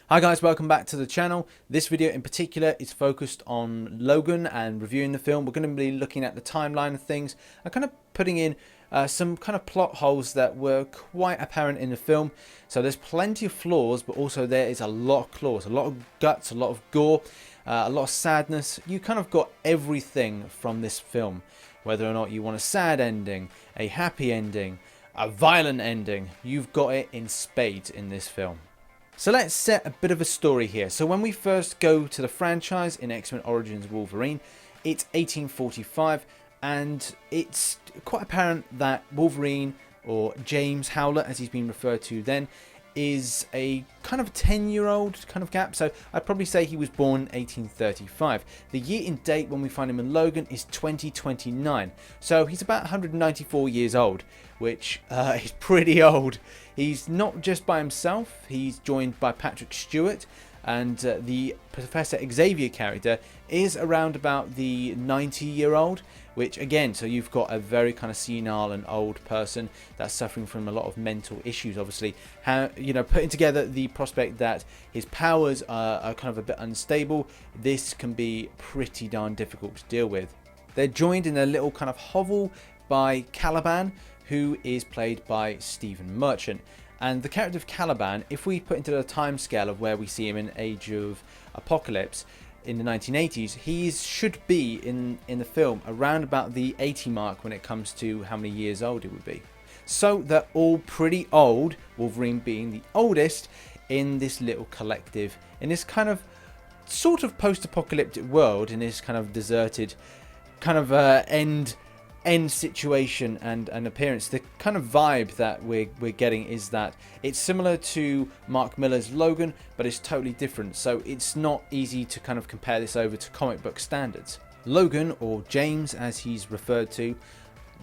Hi guys, welcome back to the channel. This video in particular is focused on Logan and reviewing the film. We're going to be looking at the timeline of things and kind of putting in some kind of plot holes that were quite apparent in the film. So there's plenty of flaws, but also there is a lot of claws, a lot of guts, a lot of gore, a lot of sadness. You kind of got everything from this film, whether or not you want a sad ending, a happy ending, a violent ending. You've got it in spades in this film. So let's set a bit of a story here. So when we first go to the franchise in X-Men Origins Wolverine, it's 1845, and it's quite apparent that Wolverine, or James Howler as he's been referred to then, is a kind of 10-year-old kind of gap. So I'd probably say he was born in 1835. The year in date when we find him in Logan is 2029. So he's about 194 years old, which is pretty old. He's not just by himself, he's joined by Patrick Stewart, and the Professor Xavier character is around about the 90-year-old, which again, so you've got a very kind of senile and old person that's suffering from a lot of mental issues, obviously. How, you know, putting together the prospect that his powers are kind of a bit unstable, this can be pretty darn difficult to deal with. They're joined in a little kind of hovel by Caliban, who is played by Stephen Merchant. And the character of Caliban, if we put into the time scale of where we see him in Age of Apocalypse in the 1980s, he should be in the film around about the 80 mark when it comes to how many years old it would be. So they're all pretty old, Wolverine being the oldest in this little collective, in this kind of sort of post-apocalyptic world, in this kind of deserted kind of end situation and appearance. The kind of vibe that we're getting is that it's similar to Mark Millar's Logan, but it's totally different. So it's not easy to kind of compare this over to comic book standards. Logan, or James as he's referred to,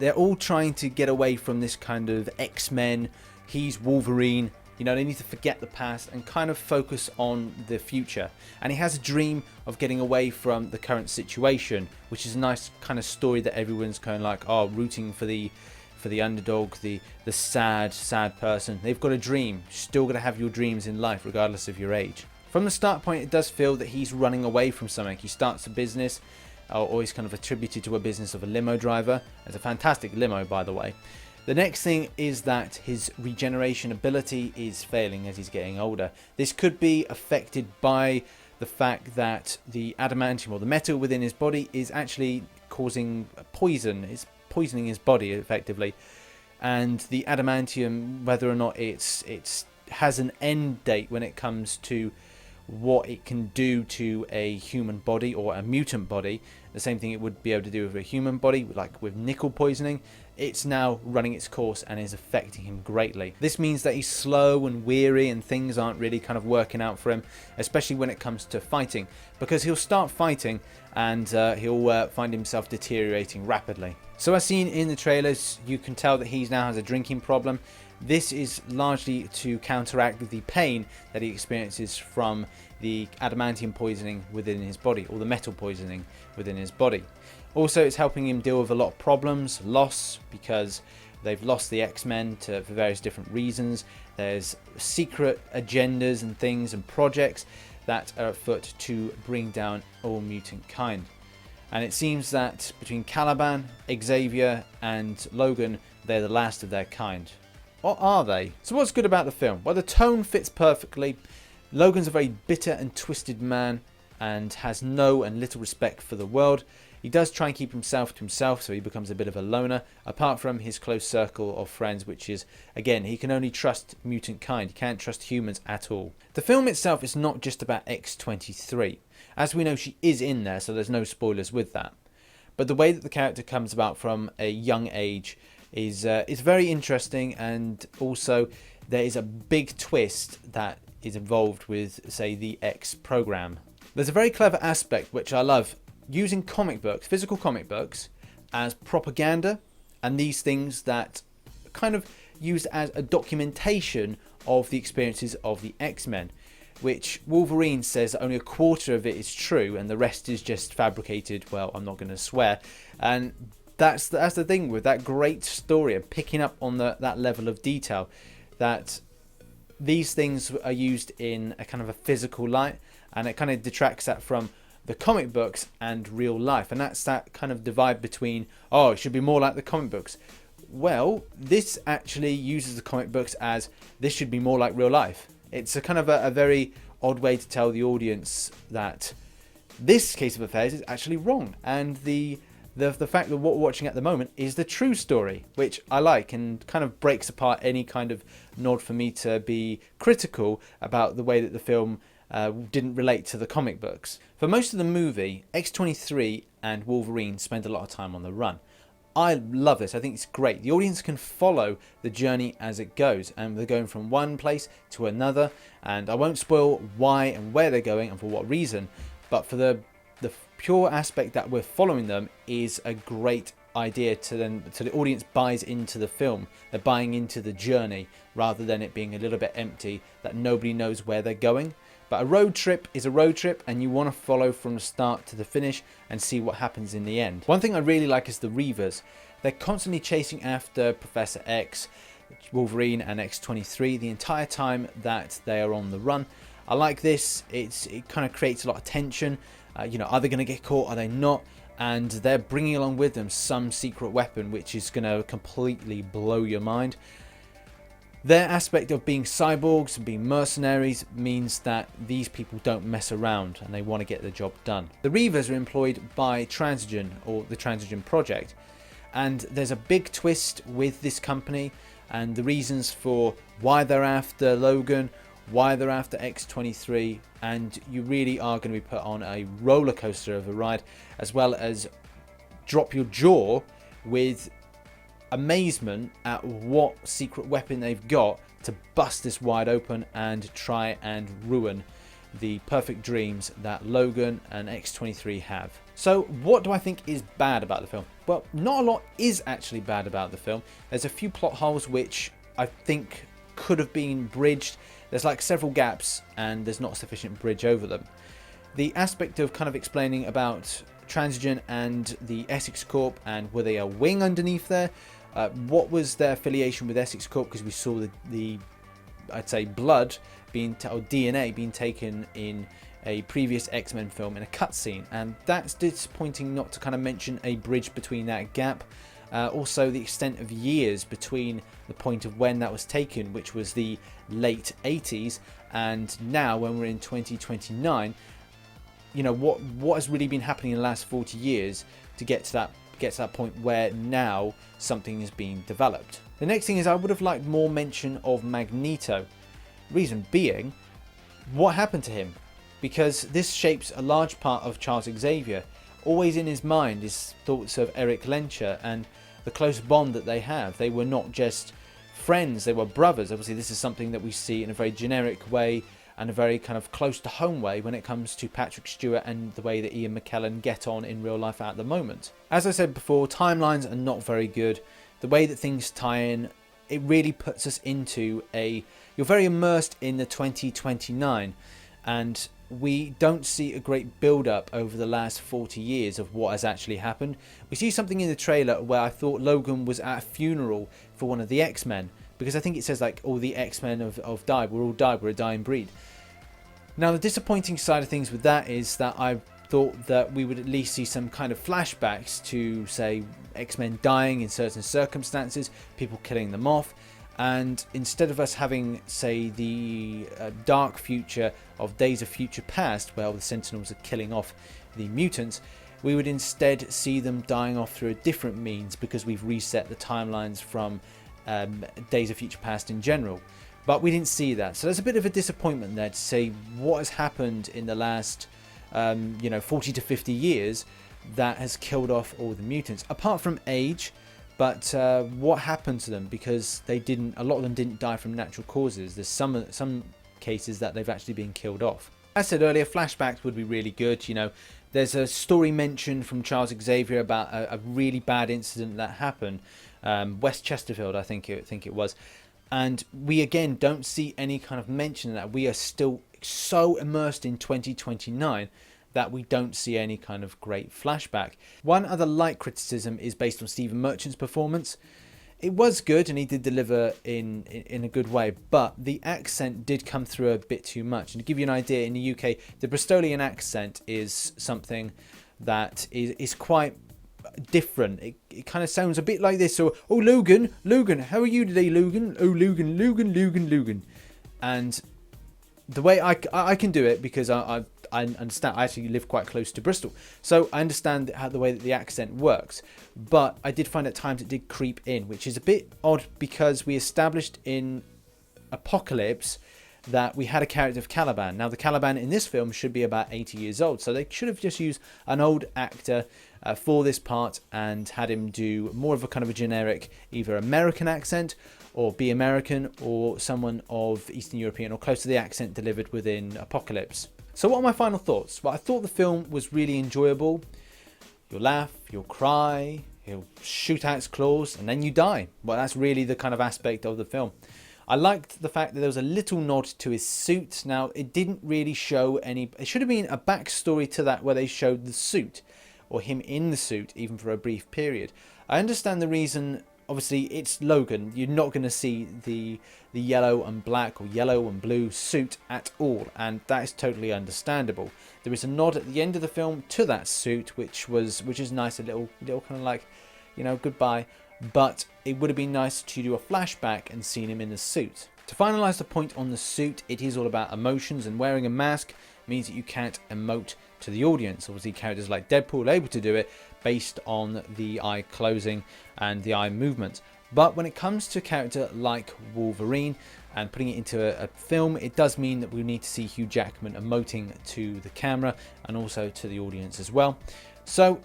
they're all trying to get away from this kind of X-Men. He's Wolverine. You know, they need to forget the past and kind of focus on the future. And he has a dream of getting away from the current situation, which is a nice kind of story that everyone's kind of like, oh, rooting for the underdog, the sad person. They've got a dream. You're still got to have your dreams in life, regardless of your age. From the start point, it does feel that he's running away from something. He starts a business, or he's kind of attributed to a business of a limo driver. It's a fantastic limo, by the way. The next thing is that his regeneration ability is failing as he's getting older. This could be affected by the fact that the adamantium, or the metal within his body, is actually causing poison. It's poisoning his body effectively. And the adamantium, whether or not it's has an end date when it comes to what it can do to a human body or a mutant body, the same thing it would be able to do with a human body, like with nickel poisoning. It's now running its course and is affecting him greatly. This means that he's slow and weary and things aren't really kind of working out for him, especially when it comes to fighting, because he'll start fighting and he'll find himself deteriorating rapidly. So as seen in the trailers, you can tell that he now has a drinking problem. This is largely to counteract the pain that he experiences from the adamantium poisoning within his body, or the metal poisoning within his body. Also, it's helping him deal with a lot of problems, loss, because they've lost the X-Men for various different reasons. There's secret agendas and things and projects that are afoot to bring down all mutant kind. And it seems that between Caliban, Xavier and Logan, they're the last of their kind. Or are they? So what's good about the film? Well, the tone fits perfectly. Logan's a very bitter and twisted man and has no and little respect for the world. He does try and keep himself to himself, so he becomes a bit of a loner, apart from his close circle of friends, which is, again, he can only trust mutant kind. He can't trust humans at all. The film itself is not just about X-23. As we know, she is in there, so there's no spoilers with that. But the way that the character comes about from a young age is very interesting, and also there is a big twist that is involved with, say, the X program. There's a very clever aspect which I love, using comic books, physical comic books, as propaganda, and these things that kind of used as a documentation of the experiences of the X-Men, which Wolverine says only a quarter of it is true and the rest is just fabricated. Well, I'm not going to swear. And that's the thing with that great story, and picking up on that level of detail, that these things are used in a kind of a physical light, and it kind of detracts that from the comic books and real life. And that's that kind of divide between, oh, it should be more like the comic books. Well, this actually uses the comic books as this should be more like real life. It's a kind of a very odd way to tell the audience that this case of affairs is actually wrong, and the fact that what we're watching at the moment is the true story, which I like, and kind of breaks apart any kind of nod for me to be critical about the way that the film didn't relate to the comic books. For most of the movie, X-23 and Wolverine spend a lot of time on the run. I love this. I think it's great. The audience can follow the journey as it goes, and they're going from one place to another, and I won't spoil why and where they're going and for what reason, but for the pure aspect that we're following them is a great idea to then, so the audience buys into the film. They're buying into the journey rather than it being a little bit empty that nobody knows where they're going. But a road trip is a road trip, and you want to follow from the start to the finish and see what happens in the end. One thing I really like is the Reavers. They're constantly chasing after Professor X, Wolverine and X-23 the entire time that they are on the run. I like this. It kind of creates a lot of tension. You know, are they going to get caught? Are they not? And they're bringing along with them some secret weapon which is going to completely blow your mind. Their aspect of being cyborgs and being mercenaries means that these people don't mess around and they want to get the job done. The Reavers are employed by Transigen, or the Transigen Project, and there's a big twist with this company and the reasons for why they're after Logan, why they're after X-23, and you really are going to be put on a roller coaster of a ride, as well as drop your jaw with amazement at what secret weapon they've got to bust this wide open and try and ruin the perfect dreams that Logan and X-23 have. So what do I think is bad about the film? Well, not a lot is actually bad about the film. There's a few plot holes which I think could have been bridged. There's like several gaps and there's not sufficient bridge over them. The aspect of kind of explaining about Transigen and the Essex Corp, and were they a wing underneath there? What was their affiliation with Essex Corp? Because we saw the I'd say blood being or DNA being taken in a previous X-Men film in a cutscene, and that's disappointing not to kind of mention a bridge between that gap. Also the extent of years between the point of when that was taken, which was the late 80s, and now when we're in 2029, you know, what has really been happening in the last 40 years to get to that point where now something is being developed. The next thing is I would have liked more mention of Magneto. Reason being, what happened to him? Because this shapes a large part of Charles Xavier. Always in his mind is thoughts of Eric Lencher and the close bond that they have. They were not just friends, they were brothers. Obviously this is something that we see in a very generic way and a very kind of close to home way when it comes to Patrick Stewart and the way that Ian McKellen get on in real life at the moment. As I said before, timelines are not very good. The way that things tie in, it really puts us into you're very immersed in the 2029, and we don't see a great build up over the last 40 years of what has actually happened. We see something in the trailer where I thought Logan was at a funeral for one of the X-Men, because I think it says like all the X-Men have died, we're all died, we're a dying breed. Now the disappointing side of things with that is that I thought that we would at least see some kind of flashbacks to, say, X-Men dying in certain circumstances, people killing them off, and instead of us having, say, the dark future of Days of Future Past where the Sentinels are killing off the mutants, we would instead see them dying off through a different means because we've reset the timelines from Days of Future Past in general. But we didn't see that, so there's a bit of a disappointment there to say what has happened in the last 40 to 50 years that has killed off all the mutants, apart from age. But what happened to them? Because a lot of them didn't die from natural causes. There's some cases that they've actually been killed off. As I said earlier, flashbacks would be really good. You know, there's a story mentioned from Charles Xavier about a really bad incident that happened, West Chesterfield, I think it was, and we again don't see any kind of mention of that. We are still so immersed in 2029 that we don't see any kind of great flashback. One other light criticism is based on Stephen Merchant's performance. it was good, and he did deliver in a good way, but the accent did come through a bit too much. And to give you an idea, in the UK, the Bristolian accent is something that is quite different. It kind of sounds a bit like this. So, oh, Logan, how are you today, Logan? Oh, Logan. And the way I can do it, because I understand, I actually live quite close to Bristol, so I understand how the way that the accent works. But I did find at times it did creep in, which is a bit odd, because we established in Apocalypse that we had a character of Caliban. Now, the Caliban in this film should be about 80 years old, so they should have just used an old actor for this part and had him do more of a kind of a generic, either American accent, or be American, or someone of Eastern European, or close to the accent delivered within Apocalypse. So what are my final thoughts? Well, I thought the film was really enjoyable. You'll laugh, you'll cry, he'll shoot out his claws, and then you die. Well, that's really the kind of aspect of the film. I liked the fact that there was a little nod to his suit. Now, it didn't really show any... It should have been a backstory to that, where they showed the suit, or him in the suit, even for a brief period. I understand the reason. Obviously, it's Logan. You're not going to see the yellow and black or yellow and blue suit at all, and that is totally understandable. There is a nod at the end of the film to that suit, which is nice, a little kind of like, you know, goodbye. But it would have been nice to do a flashback and seen him in the suit. To finalise the point on the suit, it is all about emotions, and wearing a mask means that you can't emote to the audience. Obviously, characters like Deadpool are able to do it based on the eye closing and the eye movement. But when it comes to a character like Wolverine and putting it into a film, it does mean that we need to see Hugh Jackman emoting to the camera and also to the audience as well. So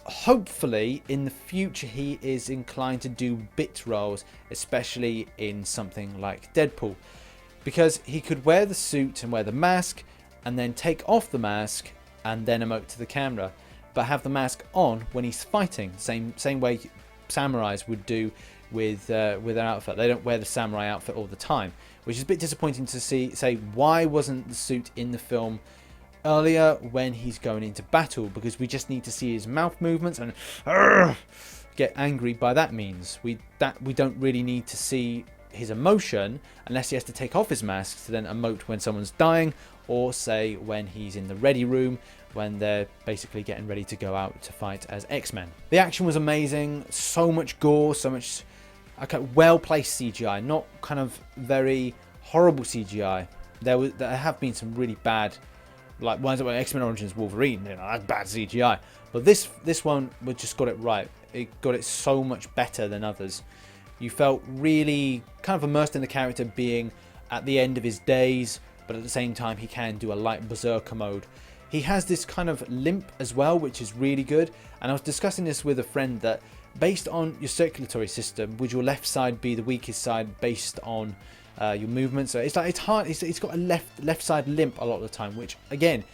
hopefully in the future he is inclined to do bit roles, especially in something like Deadpool, because he could wear the suit and wear the mask and then take off the mask and then emote to the camera, but have the mask on when he's fighting, same way samurais would do with their outfit. They don't wear the samurai outfit all the time, which is a bit disappointing to say why wasn't the suit in the film earlier when he's going into battle, because we just need to see his mouth movements and get angry by that means. We don't really need to see his emotion unless he has to take off his mask to then emote when someone's dying, or say when he's in the ready room when they're basically getting ready to go out to fight as X-Men. The action was amazing, so much gore, so much well-placed CGI, not kind of very horrible CGI. There have been some really bad, like ones that were X-Men Origins Wolverine, you know, that's bad CGI. But this one, we just got it right. It got it so much better than others. You felt really kind of immersed in the character being at the end of his days, but at the same time he can do a light berserker mode. He has this kind of limp as well, which is really good. And I was discussing this with a friend, that based on your circulatory system, would your left side be the weakest side based on your movement? So it's hard. It's got a left side limp a lot of the time, which again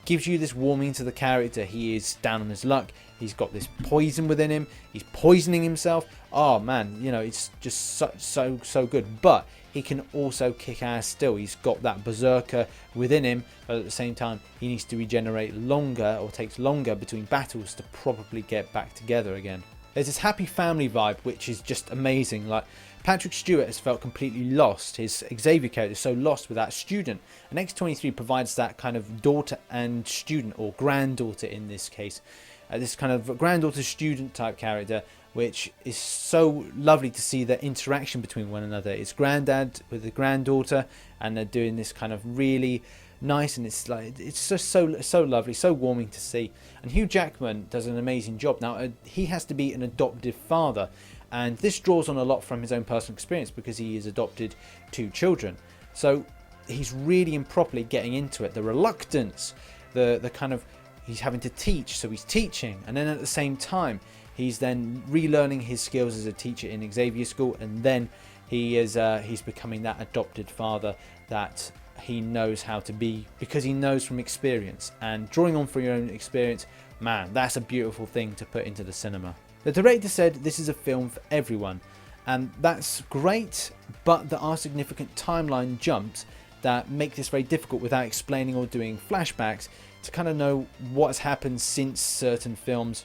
gives you this warming to the character. He is down on his luck. He's got this poison within him. He's poisoning himself. Oh man, you know, it's just so good. But he can also kick ass still. He's got that berserker within him, but at the same time he needs to regenerate longer, or takes longer between battles to probably get back together again. There's this happy family vibe which is just amazing. Like, Patrick Stewart has felt completely lost. His Xavier character is so lost with that student, and X-23 provides that kind of daughter and student, or granddaughter in this case, this kind of granddaughter student type character, which is so lovely to see the interaction between one another. It's granddad with the granddaughter, and they're doing this kind of really nice, and it's like, it's just so lovely, so warming to see. And Hugh Jackman does an amazing job. Now he has to be an adoptive father, and this draws on a lot from his own personal experience, because he is adopted 2 children. So he's really improperly getting into it. The reluctance, the kind of, he's having to teach, so he's teaching, and then at the same time he's then relearning his skills as a teacher in Xavier School, and then he's becoming that adopted father that he knows how to be, because he knows from experience. And drawing on from your own experience, man, that's a beautiful thing to put into the cinema. The director said this is a film for everyone, and that's great, but there are significant timeline jumps that make this very difficult without explaining or doing flashbacks to kind of know what has happened since certain films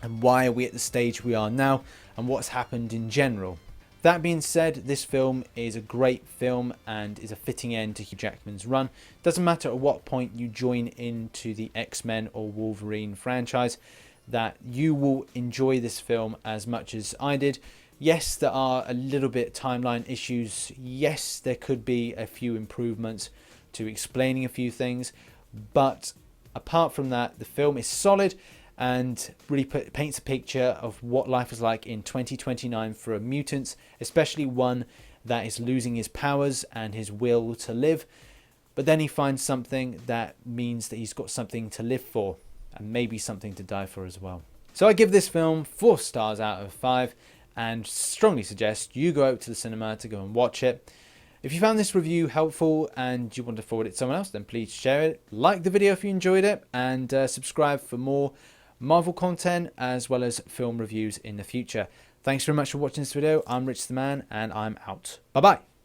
and why are we at the stage we are now. and what's happened in general. That being said, this film is a great film and is a fitting end to Hugh Jackman's run. Doesn't matter at what point you join into the X-Men or Wolverine franchise, that you will enjoy this film as much as I did. Yes, there are a little bit timeline issues. Yes, there could be a few improvements to explaining a few things. But apart from that, the film is solid and really paints a picture of what life is like in 2029 for a mutant, especially one that is losing his powers and his will to live. But then he finds something that means that he's got something to live for and maybe something to die for as well. So I give this film 4 stars out of 5 and strongly suggest you go out to the cinema to go and watch it. If you found this review helpful and you want to forward it to someone else, then please share it. Like the video if you enjoyed it, and subscribe for more Marvel content as well as film reviews in the future. Thanks very much for watching this video. I'm RichTheMan and I'm out. Bye bye.